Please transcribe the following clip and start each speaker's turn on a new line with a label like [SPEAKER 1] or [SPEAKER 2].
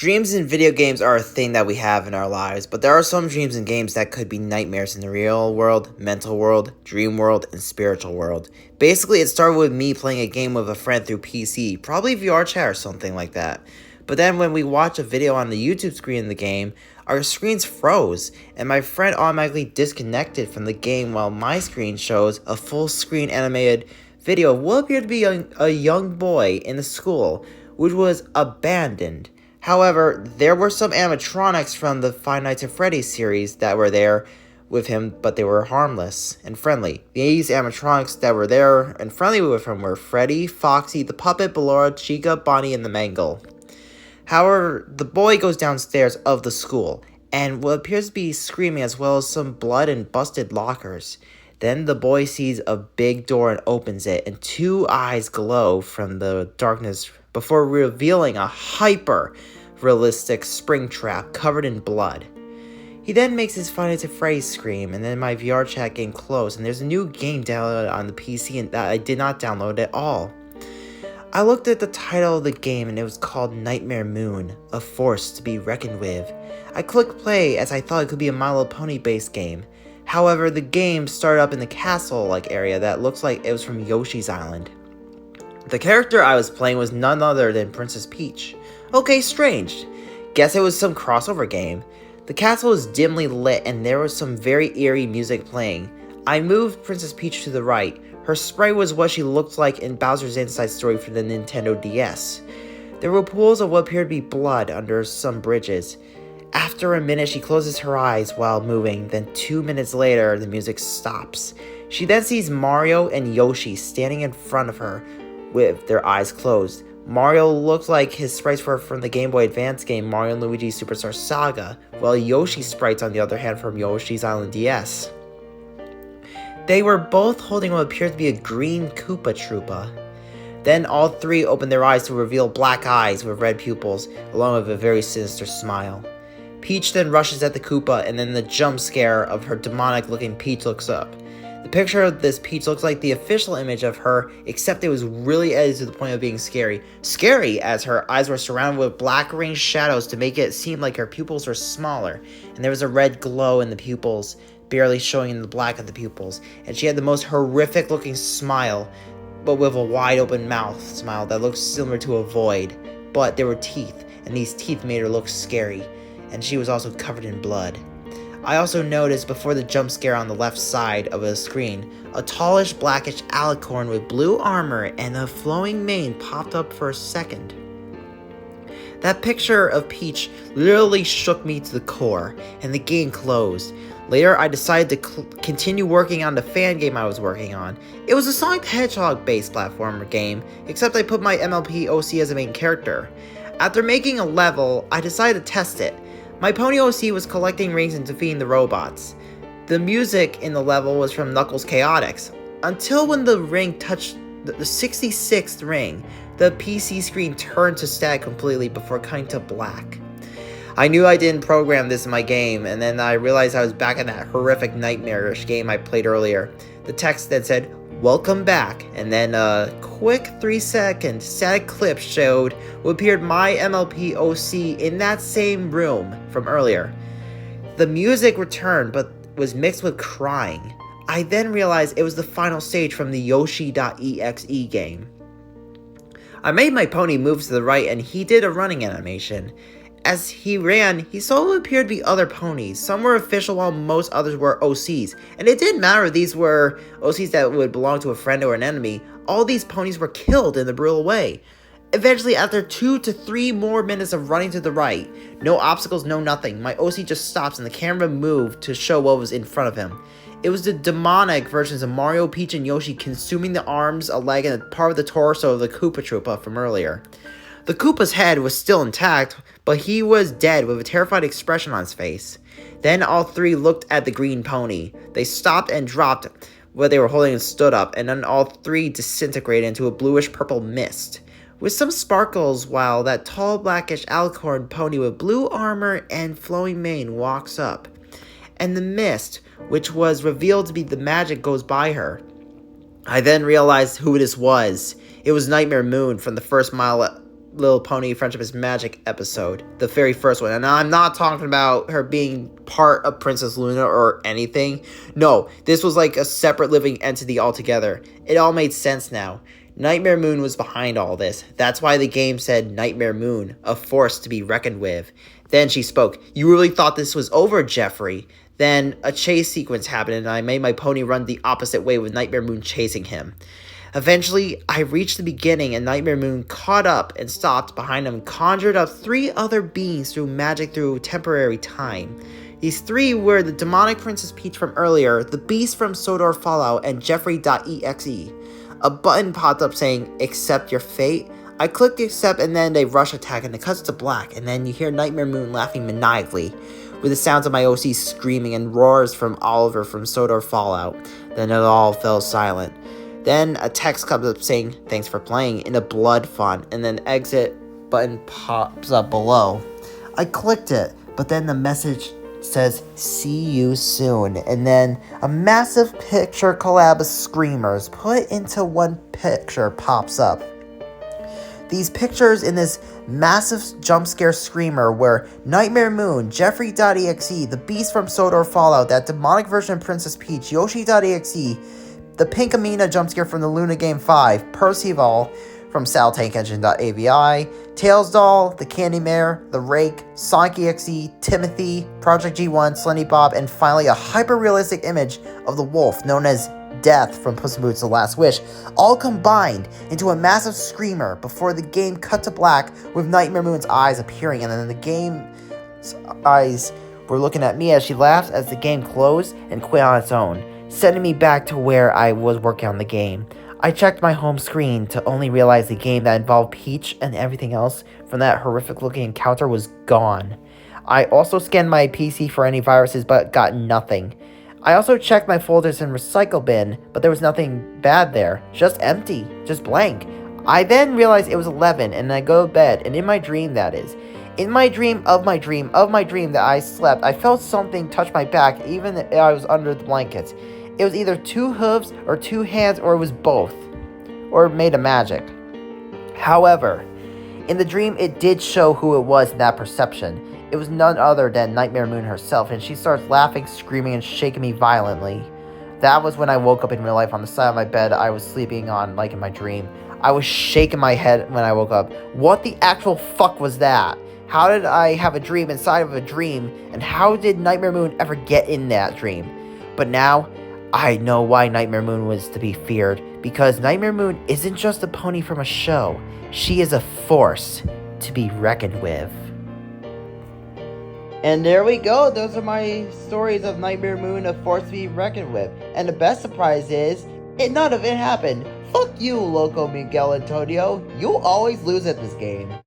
[SPEAKER 1] Dreams in video games are a thing that we have in our lives, but there are some dreams in games that could be nightmares in the real world, mental world, dream world, and spiritual world. Basically, it started with me playing a game with a friend through PC, probably VR chat or something like that. But then when we watched a video on the YouTube screen in the game, our screens froze, and my friend automatically disconnected from the game while my screen shows a full screen animated video of what appeared to be a young boy in the school, which was abandoned. However, there were some animatronics from the Five Nights at Freddy's series that were there with him, but they were harmless and friendly. These animatronics that were there and friendly with him were Freddy, Foxy, the Puppet, Ballora, Chica, Bonnie, and the Mangle. However, the boy goes downstairs of the school, and what appears to be screaming as well as some blood and busted lockers. Then the boy sees a big door and opens it, and two eyes glow from the darkness before revealing a hyper-realistic spring trap covered in blood. He then makes his Five Nights at Freddy's scream, and then my VR chat game closed, and there's a new game downloaded on the PC and that I did not download at all. I looked at the title of the game and it was called Nightmare Moon, a force to be reckoned with. I clicked play as I thought it could be a My Little Pony based game. However, the game started up in the castle-like area that looks like it was from Yoshi's Island. The character I was playing was none other than Princess Peach. Okay, strange. Guess it was some crossover game. The castle was dimly lit and there was some very eerie music playing. I moved Princess Peach to the right. Her sprite was what she looked like in Bowser's Inside Story for the Nintendo DS. There were pools of what appeared to be blood under some bridges. After a minute, she closes her eyes while moving, then 2 minutes later, the music stops. She then sees Mario and Yoshi standing in front of her with their eyes closed. Mario looks like his sprites were from the Game Boy Advance game Mario & Luigi Superstar Saga, while Yoshi's sprites on the other hand from Yoshi's Island DS. They were both holding what appeared to be a green Koopa Troopa. Then all three opened their eyes to reveal black eyes with red pupils, along with a very sinister smile. Peach then rushes at the Koopa, and then the jump scare of her demonic-looking Peach looks up. The picture of this Peach looks like the official image of her, except it was really edited to the point of being scary. Scary, as her eyes were surrounded with black ringed shadows to make it seem like her pupils were smaller, and there was a red glow in the pupils, barely showing in the black of the pupils, and she had the most horrific looking smile, but with a wide open mouth smile that looked similar to a void, but there were teeth, and these teeth made her look scary, and she was also covered in blood. I also noticed before the jump scare on the left side of the screen, a tallish blackish alicorn with blue armor and a flowing mane popped up for a second. That picture of Peach literally shook me to the core, and the game closed. Later, I decided to continue working on the fan game I was working on. It was a Sonic the Hedgehog based platformer game, except I put my MLP OC as a main character. After making a level, I decided to test it. My pony OC was collecting rings and defeating the robots. The music in the level was from Knuckles Chaotix, until when the ring touched the 66th ring, the PC screen turned to static completely before cutting to black. I knew I didn't program this in my game, and then I realized I was back in that horrific nightmarish game I played earlier. The text that said, "Welcome back," and then a quick 3-second static clip showed what appeared my MLP OC in that same room from earlier. The music returned, but was mixed with crying. I then realized it was the final stage from the Yoshi.exe game. I made my pony move to the right, and he did a running animation. As he ran, he saw what appeared to be other ponies. Some were official while most others were OCs. And it didn't matter if these were OCs that would belong to a friend or an enemy. All these ponies were killed in a brutal way. Eventually, after 2 to 3 more minutes of running to the right, no obstacles, no nothing, my OC just stops and the camera moved to show what was in front of him. It was the demonic versions of Mario, Peach, and Yoshi consuming the arms, a leg, and a part of the torso of the Koopa Troopa from earlier. The Koopa's head was still intact, but he was dead with a terrified expression on his face. Then all three looked at the green pony. They stopped and dropped what they were holding and stood up, and then all three disintegrated into a bluish-purple mist, with some sparkles while that tall blackish alicorn pony with blue armor and flowing mane walks up. And the mist, which was revealed to be the magic, goes by her. I then realized who this was. It was Nightmare Moon from the first Little Pony Friendship is Magic episode, the very first one. And I'm not talking about her being part of Princess Luna or anything. No, this was like a separate living entity altogether. It all made sense now. Nightmare Moon was behind all this. That's why the game said Nightmare Moon, a force to be reckoned with. Then she spoke. You really thought this was over, Jeffrey? Then a chase sequence happened and I made my pony run the opposite way with Nightmare Moon chasing him. Eventually, I reached the beginning and Nightmare Moon caught up and stopped behind him and conjured up 3 other beings through magic through temporary time. These 3 were the demonic Princess Peach from earlier, the beast from Sodor Fallout, and Jeffrey.exe. A button popped up saying, accept your fate. I clicked accept and then they rush attack and it cuts to black and then you hear Nightmare Moon laughing maniacally with the sounds of my OC screaming and roars from Oliver from Sodor Fallout. Then it all fell silent. Then a text comes up saying, thanks for playing, in a blood font, and then exit button pops up below. I clicked it, but then the message says, see you soon, and then a massive picture collab of screamers put into one picture pops up. These pictures in this massive jump scare screamer were Nightmare Moon, Jeffrey.exe, the beast from Sodor Fallout, that demonic version of Princess Peach, Yoshi.exe, the Pink Amina jump scare from the Luna Game 5, Percival from SalTankEngine.avi, Tails Doll, the Candy Mare, the Rake, Sonic EXE, Timothy, Project G1, Slendy Bob, and finally a hyper-realistic image of the wolf known as Death from Puss in Boots: The Last Wish, all combined into a massive screamer before the game cut to black with Nightmare Moon's eyes appearing, and then the game's eyes were looking at me as she laughed as the game closed and quit on its own, sending me back to where I was working on the game. I checked my home screen to only realize the game that involved Peach and everything else from that horrific looking encounter was gone. I also scanned my PC for any viruses but got nothing. I also checked my folders in recycle bin, but there was nothing bad there. Just empty. Just blank. I then realized it was 11 and I go to bed, and in my dream that is. In my dream of my dream of my dream that I slept, I felt something touch my back even if I was under the blankets. It was either 2 hooves or 2 hands, or it was both. Or made of magic. However, in the dream it did show who it was in that perception. It was none other than Nightmare Moon herself, and she starts laughing, screaming, and shaking me violently. That was when I woke up in real life on the side of my bed I was sleeping on, like in my dream. I was shaking my head when I woke up. What the actual fuck was that? How did I have a dream inside of a dream, and how did Nightmare Moon ever get in that dream? But now, I know why Nightmare Moon was to be feared, because Nightmare Moon isn't just a pony from a show. She is a force to be reckoned with. And there we go. Those are my stories of Nightmare Moon, a force to be reckoned with. And the best surprise is, none of it happened. Fuck you, Loco Miguel Antonio. You always lose at this game.